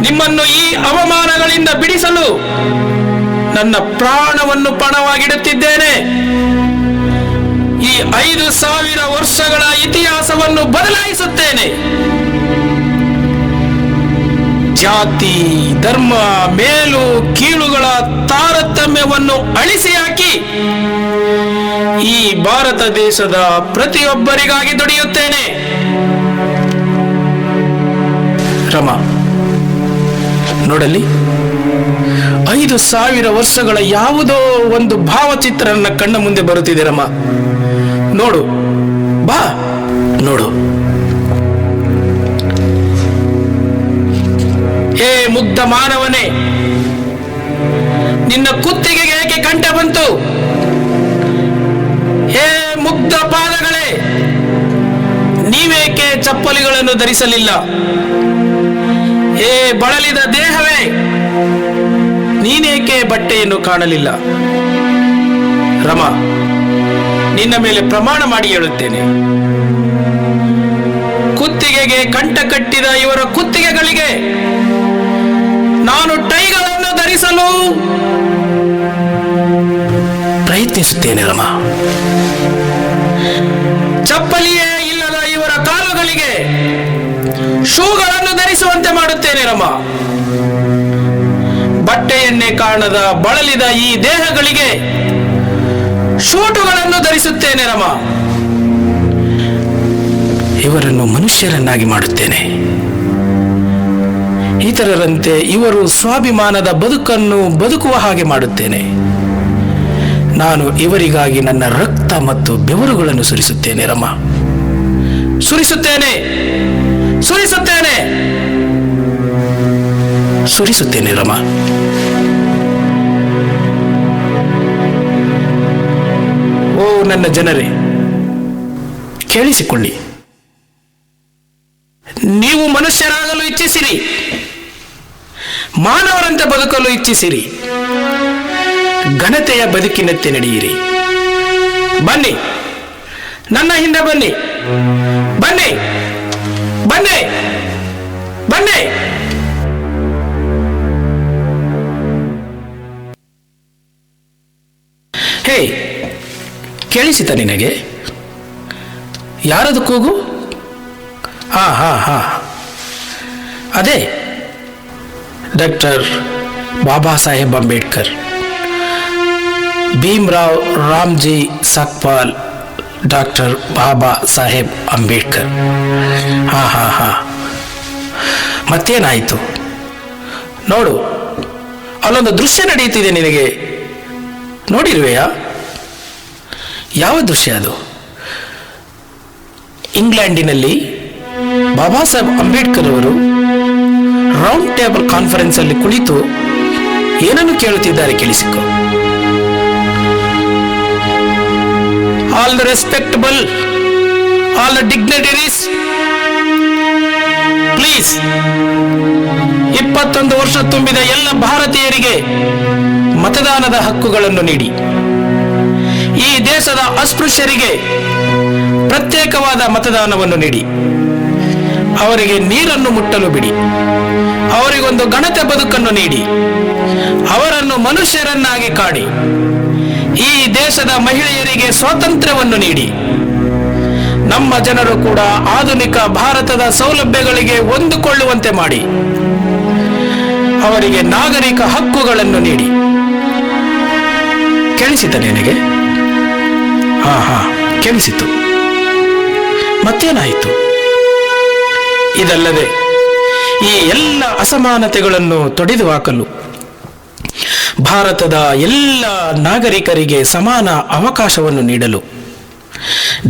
ನಿಮ್ಮನ್ನು ಈ ಅವಮಾನಗಳಿಂದ ಬಿಡಿಸಲು ನನ್ನ ಪ್ರಾಣವನ್ನು ಪಣವಾಗಿಡುತ್ತಿದ್ದೇನೆ. ಈ 5,000 ವರ್ಷಗಳ ಇತಿಹಾಸವನ್ನು ಬದಲಾಯಿಸುತ್ತೇನೆ. ಜಾತಿ, ಧರ್ಮ, ಮೇಲು ಕೀಳುಗಳ ತಾರತಮ್ಯವನ್ನು ಅಳಿಸಿ ಹಾಕಿ ಈ ಭಾರತ ದೇಶದ ಪ್ರತಿಯೊಬ್ಬರಿಗಾಗಿ ದುಡಿಯುತ್ತೇನೆ ರಮ. ನೋಡಲಿ, 5,000 ವರ್ಷಗಳ ಯಾವುದೋ ಒಂದು ಭಾವಚಿತ್ರ ನನ್ನ ಕಣ್ಣ ಮುಂದೆ ಬರುತ್ತಿದೆ ರಮ. ನೋಡು, ಬಾ ನೋಡು. ಹೇ ಮುಗ್ಧ ಮಾನವನೇ, ನಿನ್ನ ಕುತ್ತಿಗೆಗೆ ಏಕೆ ಕಂಠ ಬಂತು? ಹೇ ಮುಗ್ಧ ಪಾದಗಳೇ, ನೀವೇಕೆ ಚಪ್ಪಲಿಗಳನ್ನು ಧರಿಸಲಿಲ್ಲ? ಹೇ ಬಳಲಿದ ದೇಹವೇ, ನೀನೇಕೆ ಬಟ್ಟೆಯನ್ನು ಕಾಣಲಿಲ್ಲ? ರಮ, ನಿನ್ನ ಮೇಲೆ ಪ್ರಮಾಣ ಮಾಡಿ ಹೇಳುತ್ತೇನೆ, ಕುತ್ತಿಗೆಗೆ ಕಂಠ ಕಟ್ಟಿದ ಇವರ ಕುತ್ತಿಗೆಗಳಿಗೆ ನಾನು ಟೈಗಳನ್ನು ಧರಿಸಲು ಪ್ರಯತ್ನಿಸುತ್ತೇನೆ ರಮ. ಚಪ್ಪಲಿಯೇ ಇಲ್ಲದ ಇವರ ಕಾಲುಗಳಿಗೆ ಶೂಗಳನ್ನು ಧರಿಸುವಂತೆ ಮಾಡುತ್ತೇನೆ ರಮ. ಬಟ್ಟೆಯನ್ನೇ ಕಾಣದ ಬಳಲಿದ ಈ ದೇಹಗಳಿಗೆ ಶೂಟುಗಳನ್ನು ಧರಿಸುತ್ತೇನೆ ರಮ. ಇವರನ್ನು ಮನುಷ್ಯರನ್ನಾಗಿ ಮಾಡುತ್ತೇನೆ. ಇತರರಂತೆ ಇವರು ಸ್ವಾಭಿಮಾನದ ಬದುಕನ್ನು ಬದುಕುವ ಹಾಗೆ ಮಾಡುತ್ತೇನೆ. ನಾನು ಇವರಿಗಾಗಿ ನನ್ನ ರಕ್ತ ಮತ್ತು ಬೆವರುಗಳನ್ನು ಸುರಿಸುತ್ತೇನೆ ರಮ. ಸುರಿಸುತ್ತೇನೆ, ಸುರಿಸುತ್ತೇನೆ, ಸುರಿಸುತ್ತೇನೆ ರಮ. ಓ ನನ್ನ ಜನರೇ, ಕೇಳಿಸಿಕೊಳ್ಳಿ. ನೀವು ಮನುಷ್ಯರಾಗಲು ಇಚ್ಛಿಸಿರಿ, ಮಾನವರಂತೆ ಬದುಕಲು ಇಚ್ಛಿಸಿರಿ, ಘನತೆಯ ಬದುಕಿನಂತೆ ನಡೆಯಿರಿ. ಬನ್ನಿ, ನನ್ನ ಹಿಂದೆ ಬನ್ನಿ, ಬನ್ನಿ, ಬನ್ನಿ, ಬನ್ನಿ. ಹೇ, ಕೇಳಿಸಿತ ನಿನಗೆ? ಯಾರದು ಕೂಗು? ಹಾ ಹಾ ಹಾ, ಅದೇ ಡಾಕ್ಟರ್ ಬಾಬಾ ಸಾಹೇಬ್ ಅಂಬೇಡ್ಕರ್, ಭೀಮ್ರಾವ್ ರಾಮ್ಜಿ ಸಕ್ಪಾಲ್, ಡಾಕ್ಟರ್ ಬಾಬಾ ಸಾಹೇಬ್ ಅಂಬೇಡ್ಕರ್. ಹಾ ಹಾ ಹಾ, ಮತ್ತೇನಾಯಿತು? ನೋಡು, ಅಲ್ಲೊಂದು ದೃಶ್ಯ ನಡೆಯುತ್ತಿದೆ, ನಿನಗೆ ನೋಡಿರುವೆಯಾ? ಯಾವ ದೃಶ್ಯ ಅದು? ಇಂಗ್ಲೆಂಡಿನಲ್ಲಿ ಬಾಬಾ ಸಾಹೇಬ್ ಅಂಬೇಡ್ಕರ್ ಅವರು ರೌಂಡ್ ಟೇಬಲ್ ಕಾನ್ಫರೆನ್ಸ್ ಅಲ್ಲಿ ಕುಳಿತು ಏನನ್ನು ಕೇಳುತ್ತಿದ್ದಾರೆ, ಕೇಳಿಸಿಕೊ. All the respectable, all the dignitaries, please, 21 ವರ್ಷ ತುಂಬಿದ ಎಲ್ಲ ಭಾರತೀಯರಿಗೆ ಮತದಾನದ ಹಕ್ಕುಗಳನ್ನು ನೀಡಿ. ಈ ದೇಶದ ಅಸ್ಪೃಶ್ಯರಿಗೆ ಪ್ರತ್ಯೇಕವಾದ ಮತದಾನವನ್ನು ನೀಡಿ. ಅವರಿಗೆ ನೀರನ್ನು ಮುಟ್ಟಲು ಬಿಡಿ. ಅವರಿಗೊಂದು ಘನತೆ ಬದುಕನ್ನು ನೀಡಿ. ಅವರನ್ನು ಮನುಷ್ಯರನ್ನಾಗಿ ಕಾಡಿ. ಈ ದೇಶದ ಮಹಿಳೆಯರಿಗೆ ಸ್ವಾತಂತ್ರ್ಯವನ್ನು ನೀಡಿ. ನಮ್ಮ ಜನರು ಕೂಡ ಆಧುನಿಕ ಭಾರತದ ಸೌಲಭ್ಯಗಳಿಗೆ ಹೊಂದಿಕೊಳ್ಳುವಂತೆ ಮಾಡಿ. ಅವರಿಗೆ ನಾಗರಿಕ ಹಕ್ಕುಗಳನ್ನು ನೀಡಿ. ಕೇಳಿಸಿತ ನಿನಗೆ? ಹಾ ಹಾ, ಕೇಳಿಸಿತು. ಮತ್ತೇನಾಯಿತು? ಇದಲ್ಲದೆ ಈ ಎಲ್ಲ ಅಸಮಾನತೆಗಳನ್ನು ತೊಡೆದು ಹಾಕಲು, ಭಾರತದ ಎಲ್ಲ ನಾಗರಿಕರಿಗೆ ಸಮಾನ ಅವಕಾಶವನ್ನು ನೀಡಲು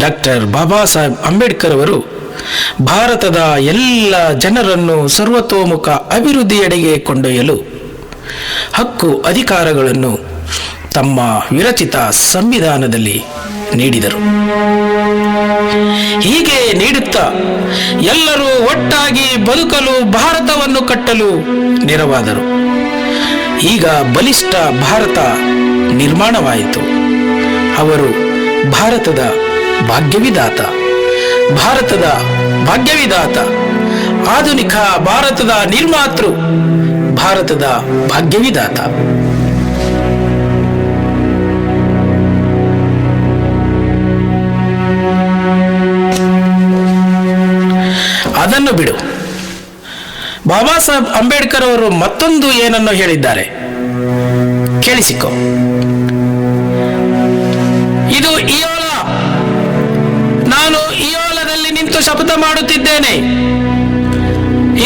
ಡಾಕ್ಟರ್ ಬಾಬಾ ಸಾಹೇಬ್ ಅಂಬೇಡ್ಕರ್ ಅವರು ಭಾರತದ ಎಲ್ಲ ಜನರನ್ನು ಸರ್ವತೋಮುಖ ಅಭಿವೃದ್ಧಿಯೆಡೆಗೆ ಕೊಂಡೊಯ್ಯಲು ಹಕ್ಕು ಅಧಿಕಾರಗಳನ್ನು ತಮ್ಮ ವಿರಚಿತ ಸಂವಿಧಾನದಲ್ಲಿ ನೀಡಿದರು. ಹೀಗೆ ನೀಡುತ್ತಾ ಎಲ್ಲರೂ ಒಟ್ಟಾಗಿ ಬದುಕಲು, ಭಾರತವನ್ನು ಕಟ್ಟಲು ನೆರವಾದರು. ಈಗ ಬಲಿಷ್ಠ ಭಾರತ ನಿರ್ಮಾಣವಾಯಿತು. ಅವರು ಭಾರತದ ಭಾಗ್ಯವಿದಾತ, ಭಾರತದ ಭಾಗ್ಯವಿದಾತ, ಆಧುನಿಕ ಭಾರತದ ನಿರ್ಮಾತೃ, ಭಾರತದ ಭಾಗ್ಯವಿದಾತ. ಅದನ್ನು ಬಿಡು. ಬಾಬಾ ಸಾಹೇಬ್ ಅಂಬೇಡ್ಕರ್ ಅವರು ಮತ್ತೊಂದು ಏನನ್ನು ಹೇಳಿದ್ದಾರೆ, ಕೇಳಿಸಿಕೊ. ಇದು ಇಯೋಲ. ನಾನು ಇಯೋಲದಲ್ಲಿ ನಿಂತು ಶಪಥ ಮಾಡುತ್ತಿದ್ದೇನೆ.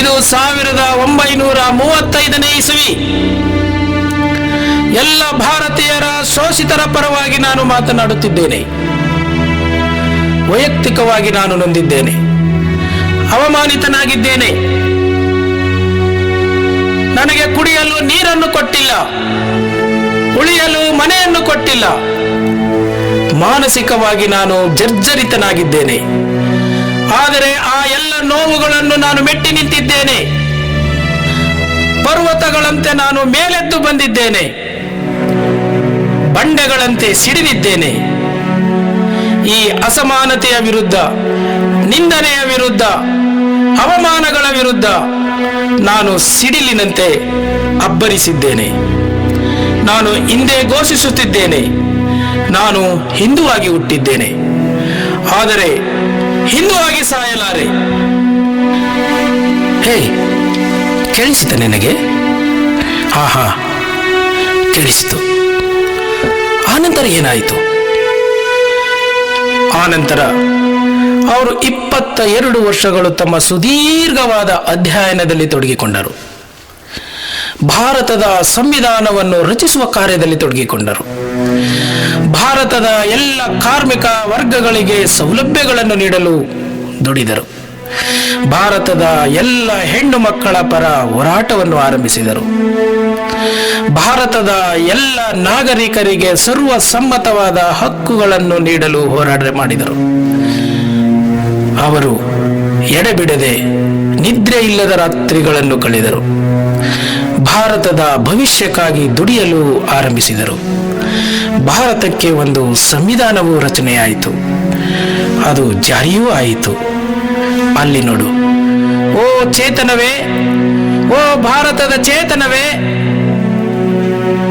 ಇದು 1935ನೇ ಇಸವಿ. ಎಲ್ಲ ಭಾರತೀಯರ ಶೋಷಿತರ ಪರವಾಗಿ ನಾನು ಮಾತನಾಡುತ್ತಿದ್ದೇನೆ. ವೈಯಕ್ತಿಕವಾಗಿ ನಾನು ನೊಂದಿದ್ದೇನೆ, ಅವಮಾನಿತನಾಗಿದ್ದೇನೆ. ನನಗೆ ಕುಡಿಯಲು ನೀರನ್ನು ಕೊಟ್ಟಿಲ್ಲ, ಉಳಿಯಲು ಮನೆಯನ್ನು ಕೊಟ್ಟಿಲ್ಲ. ಮಾನಸಿಕವಾಗಿ ನಾನು ಜರ್ಜರಿತನಾಗಿದ್ದೇನೆ. ಆದರೆ ಆ ಎಲ್ಲ ನೋವುಗಳನ್ನು ನಾನು ಮೆಟ್ಟಿ ನಿಂತಿದ್ದೇನೆ. ಪರ್ವತಗಳಂತೆ ನಾನು ಮೇಲೆದ್ದು ಬಂದಿದ್ದೇನೆ, ಬಂಡೆಗಳಂತೆ ಸಿಡಿದಿದ್ದೇನೆ. ಈ ಅಸಮಾನತೆಯ ವಿರುದ್ಧ, ನಿಂದನೆಯ ವಿರುದ್ಧ, ಅವಮಾನಗಳ ವಿರುದ್ಧ ನಾನು ಸಿಡಿಲಿನಂತೆ ಅಬ್ಬರಿಸಿದ್ದೇನೆ. ನಾನು ಹಿಂದೆ ಘೋಷಿಸುತ್ತಿದ್ದೇನೆ, ನಾನು ಹಿಂದುವಾಗಿ ಹುಟ್ಟಿದ್ದೇನೆ, ಆದರೆ ಹಿಂದುವಾಗಿ ಸಾಯಲಾರೆ. ಹೇ, ಕೇಳಿಸಿತ ನಿನಗೆ? ಹಾ ಹಾ, ಕೇಳಿಸಿತು. ಆನಂತರ ಏನಾಯಿತು? ಆನಂತರ ಅವರು 22 ವರ್ಷಗಳು ತಮ್ಮ ಸುದೀರ್ಘವಾದ ಅಧ್ಯಯನದಲ್ಲಿ ತೊಡಗಿಕೊಂಡರು. ಭಾರತದ ಸಂವಿಧಾನವನ್ನು ರಚಿಸುವ ಕಾರ್ಯದಲ್ಲಿ ತೊಡಗಿಕೊಂಡರು. ಭಾರತದ ಎಲ್ಲ ಕಾರ್ಮಿಕ ವರ್ಗಗಳಿಗೆ ಸೌಲಭ್ಯಗಳನ್ನು ನೀಡಲು ದುಡಿದರು. ಭಾರತದ ಎಲ್ಲ ಹೆಣ್ಣು ಮಕ್ಕಳ ಪರ ಹೋರಾಟವನ್ನು ಆರಂಭಿಸಿದರು. ಭಾರತದ ಎಲ್ಲ ನಾಗರಿಕರಿಗೆ ಸರ್ವಸಮ್ಮತವಾದ ಹಕ್ಕುಗಳನ್ನು ನೀಡಲು ಹೋರಾಟ ಮಾಡಿದರು. ಅವರು ಎಡೆಬಿಡದೆ ನಿದ್ರೆ ಇಲ್ಲದ ರಾತ್ರಿಗಳನ್ನು ಕಳೆದರು. ಭಾರತದ ಭವಿಷ್ಯಕ್ಕಾಗಿ ದುಡಿಯಲು ಆರಂಭಿಸಿದರು. ಭಾರತಕ್ಕೆ ಒಂದು ಸಂವಿಧಾನವೂ ರಚನೆಯಾಯಿತು, ಅದು ಜಾರಿಯೂ ಆಯಿತು. ಅಲ್ಲಿ ನೋಡು, ಓ ಚೇತನವೇ, ಓ ಭಾರತದ ಚೇತನವೇ,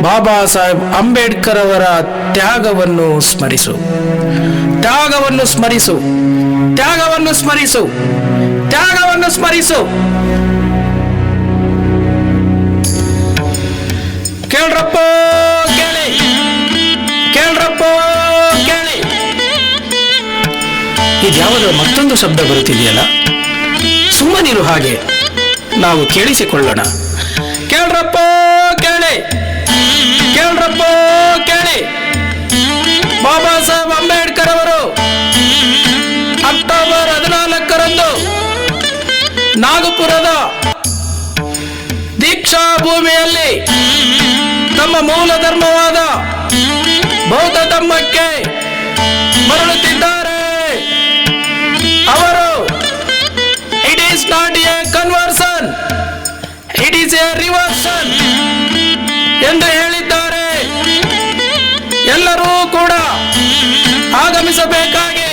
ಬಾಬಾ ಸಾಹೇಬ್ ಅಂಬೇಡ್ಕರ್ ಅವರ ತ್ಯಾಗವನ್ನು ಸ್ಮರಿಸು, ತ್ಯಾಗವನ್ನು ಸ್ಮರಿಸು, ತ್ಯಾಗವನ್ನು ಸ್ಮರಿಸು, ತ್ಯಾಗವನ್ನು ಸ್ಮರಿಸು. ಕೇಳ್ರಪ್ಪ ಕೇಳಿ, ಕೇಳ್ರಪ್ಪ ಕೇಳಿ. ಇದ್ಯಾವುದೋ ಮತ್ತೊಂದು ಶಬ್ದ ಬರುತ್ತಿದೆಯಲ್ಲ, ಸುಮ್ಮನಿರು, ಹಾಗೆ ನಾವು ಕೇಳಿಸಿಕೊಳ್ಳೋಣ. ಕೇಳ್ರಪ್ಪ ಕೇಳಿ, ಕೇಳ್ರಪ್ಪ ಕೇಳಿ. ಬಾಬಾ ಸಾಹೇಬ್ ಅಂಬೇಡ್ಕರ್ ಅವರು ಅಕ್ಟೋಬರ್ 14ರಂದು ನಾಗಪುರದ ದೀಕ್ಷಾ ಭೂಮಿಯಲ್ಲಿ ತಮ್ಮ ಮೂಲ ಧರ್ಮವಾದ ಬೌದ್ಧ ಧರ್ಮಕ್ಕೆ ಮರಳುತ್ತಿದ್ದಾರೆ. ಅವರು it is not A conversion, it is A reversion ಎಂದು ಹೇಳಿದ್ದಾರೆ. ಎಲ್ಲರೂ ಕೂಡ ಆಗಮಿಸಬೇಕಾಗಿ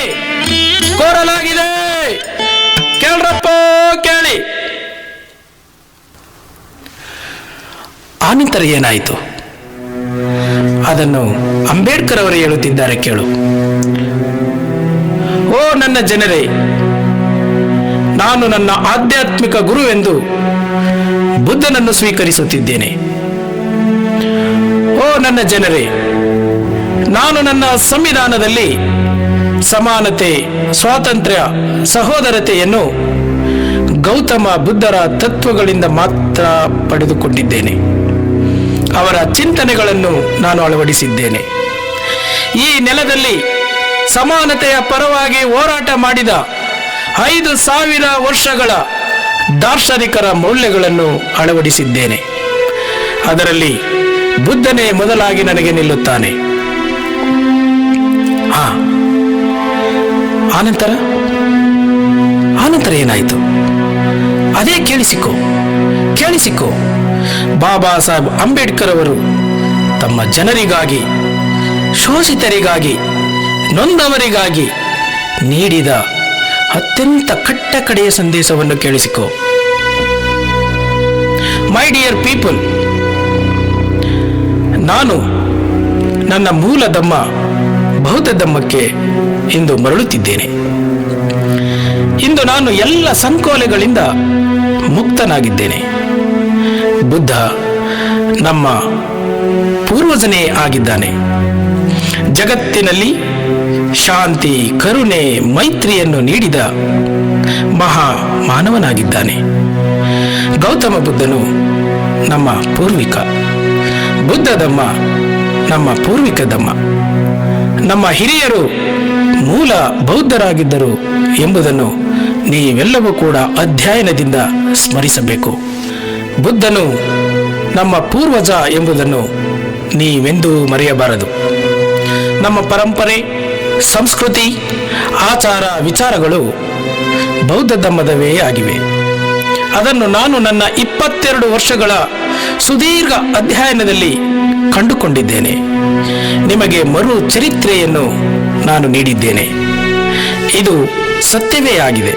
ಕೋರಲಾಗಿದೆ. ಕೇಳ್ರಪ್ಪ ಕೇಳಿ. ಆನಂತರ ಏನಾಯಿತು ಅದನ್ನು ಅಂಬೇಡ್ಕರ್ ಅವರು ಹೇಳುತ್ತಿದ್ದಾರೆ, ಕೇಳು. ಓ ನನ್ನ ಜನರೇ, ನಾನು ನನ್ನ ಆಧ್ಯಾತ್ಮಿಕ ಗುರುವೆಂದು ಬುದ್ಧನನ್ನು ಸ್ವೀಕರಿಸುತ್ತಿದ್ದೇನೆ. ಓ ನನ್ನ ಜನರೇ, ನಾನು ನನ್ನ ಸಂವಿಧಾನದಲ್ಲಿ ಸಮಾನತೆ, ಸ್ವಾತಂತ್ರ್ಯ, ಸಹೋದರತೆಯನ್ನು ಗೌತಮ ಬುದ್ಧರ ತತ್ವಗಳಿಂದ ಮಾತ್ರ ಪಡೆದುಕೊಂಡಿದ್ದೇನೆ. ಅವರ ಚಿಂತನೆಗಳನ್ನು ನಾನು ಅಳವಡಿಸಿದ್ದೇನೆ. ಈ ನೆಲದಲ್ಲಿ ಸಮಾನತೆಯ ಪರವಾಗಿ ಹೋರಾಟ ಮಾಡಿದ 5,000 ವರ್ಷಗಳ ದಾರ್ಶನಿಕರ ಮೌಲ್ಯಗಳನ್ನು ಅಳವಡಿಸಿದ್ದೇನೆ. ಅದರಲ್ಲಿ ಬುದ್ಧನೇ ಮೊದಲಾಗಿ ನನಗೆ ನಿಲ್ಲುತ್ತಾನೆ. ಆನಂತರ ಏನಾಯಿತು ಅದೇ ಕೇಳಿಸಿಕೋ, ಕೇಳಿಸಿಕೋ. ಬಾಬಾ ಸಾಹೇಬ್ ಅಂಬೇಡ್ಕರ್ ಅವರು ತಮ್ಮ ಜನರಿಗಾಗಿ, ಶೋಷಿತರಿಗಾಗಿ, ನೊಂದವರಿಗಾಗಿ ನೀಡಿದ ಅತ್ಯಂತ ಕಟ್ಟಕಡೆಯ ಸಂದೇಶವನ್ನು ಕೇಳಿಸಿಕೋ. ಮೈ ಡಿಯರ್ ಪೀಪಲ್, ನಾನು ನನ್ನ ಮೂಲ ಧಮ್ಮ ಬೌದ್ಧ ಧಮ್ಮಕ್ಕೆ ಇಂದು ಮರಳುತ್ತಿದ್ದೇನೆ. ಇಂದು ನಾನು ಎಲ್ಲ ಸಂಕೋಲೆಗಳಿಂದ ಮುಕ್ತನಾಗಿದ್ದೇನೆ. ಬುದ್ಧ ನಮ್ಮ ಪೂರ್ವಜನೇ ಆಗಿದ್ದಾನೆ. ಜಗತ್ತಿನಲ್ಲಿ ಶಾಂತಿ, ಕರುಣೆ, ಮೈತ್ರಿಯನ್ನು ನೀಡಿದ ಮಹಾ ಮಾನವನಾಗಿದ್ದಾನೆ. ಗೌತಮ ಬುದ್ಧನು ನಮ್ಮ ಪೂರ್ವಿಕ. ಬುದ್ಧ ಧಮ್ಮ ನಮ್ಮ ಪೂರ್ವಿಕ ಧಮ್ಮ. ನಮ್ಮ ಹಿರಿಯರು ಮೂಲ ಬೌದ್ಧರಾಗಿದ್ದರು ಎಂಬುದನ್ನು ನೀವೆಲ್ಲವೂ ಕೂಡ ಅಧ್ಯಯನದಿಂದ ಸ್ಮರಿಸಬೇಕು. ಬುದ್ಧನು ನಮ್ಮ ಪೂರ್ವಜ ಎಂಬುದನ್ನು ನೀವೆಂದೂ ಮರೆಯಬಾರದು. ನಮ್ಮ ಪರಂಪರೆ, ಸಂಸ್ಕೃತಿ, ಆಚಾರ ವಿಚಾರಗಳು ಬೌದ್ಧ ಧಮ್ಮದವೇ ಆಗಿವೆ. ಅದನ್ನು ನಾನು ನನ್ನ 22 ವರ್ಷಗಳ ಸುದೀರ್ಘ ಅಧ್ಯಯನದಲ್ಲಿ ಕಂಡುಕೊಂಡಿದ್ದೇನೆ. ನಿಮಗೆ ಮರು ಚರಿತ್ರೆಯನ್ನು ನಾನು ನೀಡಿದ್ದೇನೆ. ಇದು ಸತ್ಯವೇ ಆಗಿದೆ.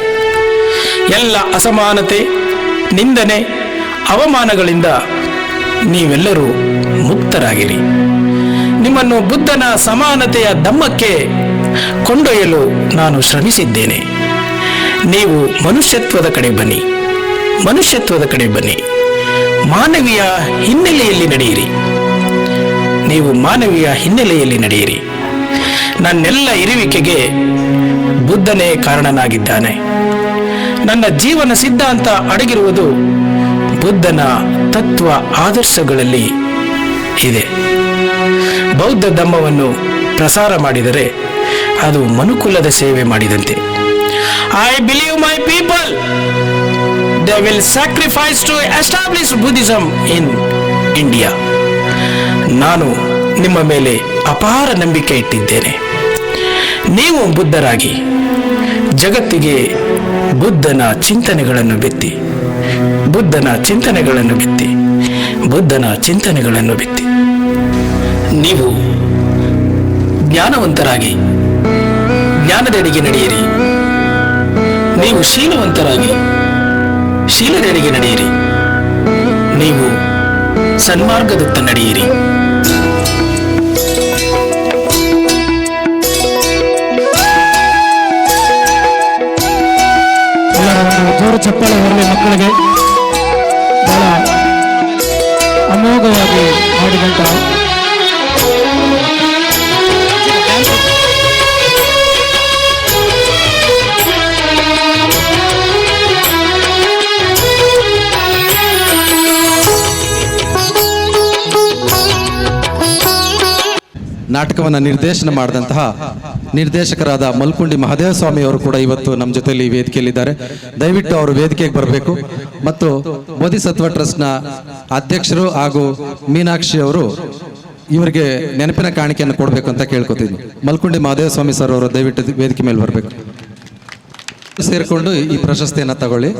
ಎಲ್ಲ ಅಸಮಾನತೆ, ನಿಂದನೆ, ಅವಮಾನಗಳಿಂದ ನೀವೆಲ್ಲರೂ ಮುಕ್ತರಾಗಿರಿ. ನಿಮ್ಮನ್ನು ಬುದ್ಧನ ಸಮಾನತೆಯ ಧಮ್ಮಕ್ಕೆ ಕೊಂಡೊಯ್ಯಲು ನಾನು ಶ್ರಮಿಸಿದ್ದೇನೆ. ನೀವು ಮನುಷ್ಯತ್ವದ ಕಡೆ ಬನ್ನಿ, ಮನುಷ್ಯತ್ವದ ಕಡೆ ಬನ್ನಿ. ಮಾನವೀಯ ಹಿನ್ನೆಲೆಯಲ್ಲಿ ನಡೆಯಿರಿ. ನೀವು ಮಾನವೀಯ ಹಿನ್ನೆಲೆಯಲ್ಲಿ ನಡೆಯಿರಿ. ನನ್ನೆಲ್ಲ ಇರುವಿಕೆಗೆ ಬುದ್ಧನೇ ಕಾರಣನಾಗಿದ್ದಾನೆ. ನನ್ನ ಜೀವನ ಸಿದ್ಧಾಂತ ಅಡಗಿರುವುದು ಬುದ್ಧನ ತತ್ವ ಆದರ್ಶಗಳಲ್ಲಿ ಇದೆ. ಬೌದ್ಧ ಧಮ್ಮವನ್ನು ಪ್ರಸಾರ ಮಾಡಿದರೆ ಅದು ಮನುಕುಲದ ಸೇವೆ ಮಾಡಿದಂತೆ. I believe my people, they will sacrifice to establish Buddhism in India. ನಾನು ನಿಮ್ಮ ಮೇಲೆ ಅಪಾರ ನಂಬಿಕೆ ಇಟ್ಟಿದ್ದೇನೆ. ನೀವು ಬುದ್ಧರಾಗಿ ಜಗತ್ತಿಗೆ ಬುದ್ಧನ ಚಿಂತನೆಗಳನ್ನು ಬಿತ್ತಿ, ಬುದ್ಧನ ಚಿಂತನೆಗಳನ್ನು ಬಿತ್ತಿ, ಬುದ್ಧನ ಚಿಂತನೆಗಳನ್ನು ಬಿತ್ತಿ ನೀವು ಜ್ಞಾನವಂತರಾಗಿ ಜ್ಞಾನದೆಡೆಗೆ ನಡೆಯಿರಿ. ನೀವು ಶೀಲವಂತರಾಗಿ ಶೀಲದೆಡೆಗೆ ನಡೆಯಿರಿ. ನೀವು ಸನ್ಮಾರ್ಗದತ್ತ ನಡೆಯಿರಿ. ಜೋರು ಚಪ್ಪಾಳೆ ಹೊರಲಿ ಮಕ್ಕಳಿಗೆ. ಬಹಳ ಅಮೋಘವಾಗಿ ಮಾಡಿದಂತ ನಾಟಕವನ್ನು ನಿರ್ದೇಶನ ಮಾಡಿದಂತಹ ನಿರ್ದೇಶಕರಾದ ಮಲ್ಕುಂಡಿ ಮಹದೇವ ಸ್ವಾಮಿ ಅವರು ಕೂಡ ಇವತ್ತು ನಮ್ಮ ಜೊತೆಯಲ್ಲಿ ವೇದಿಕೆಯಲ್ಲಿದ್ದಾರೆ. ದಯವಿಟ್ಟು ಅವರು ವೇದಿಕೆಗೆ ಬರಬೇಕು. ಮತ್ತು ಬೋಧಿಸತ್ವ ಟ್ರಸ್ಟ್ನ ಅಧ್ಯಕ್ಷರು ಹಾಗೂ ಮೀನಾಕ್ಷಿ ಅವರು ಇವರಿಗೆ ನೆನಪಿನ ಕಾಣಿಕೆಯನ್ನು ಕೊಡಬೇಕು ಅಂತ ಕೇಳ್ಕೊತೀನಿ. ಮಲ್ಕುಂಡಿ ಮಹದೇವ ಸ್ವಾಮಿ ಸರ್ ಅವರು ದಯವಿಟ್ಟು ವೇದಿಕೆ ಮೇಲೆ ಬರಬೇಕು. ಸೇರಿಕೊಂಡು ಈ ಪ್ರಶಸ್ತಿಯನ್ನು ತಗೊಳ್ಳಿ.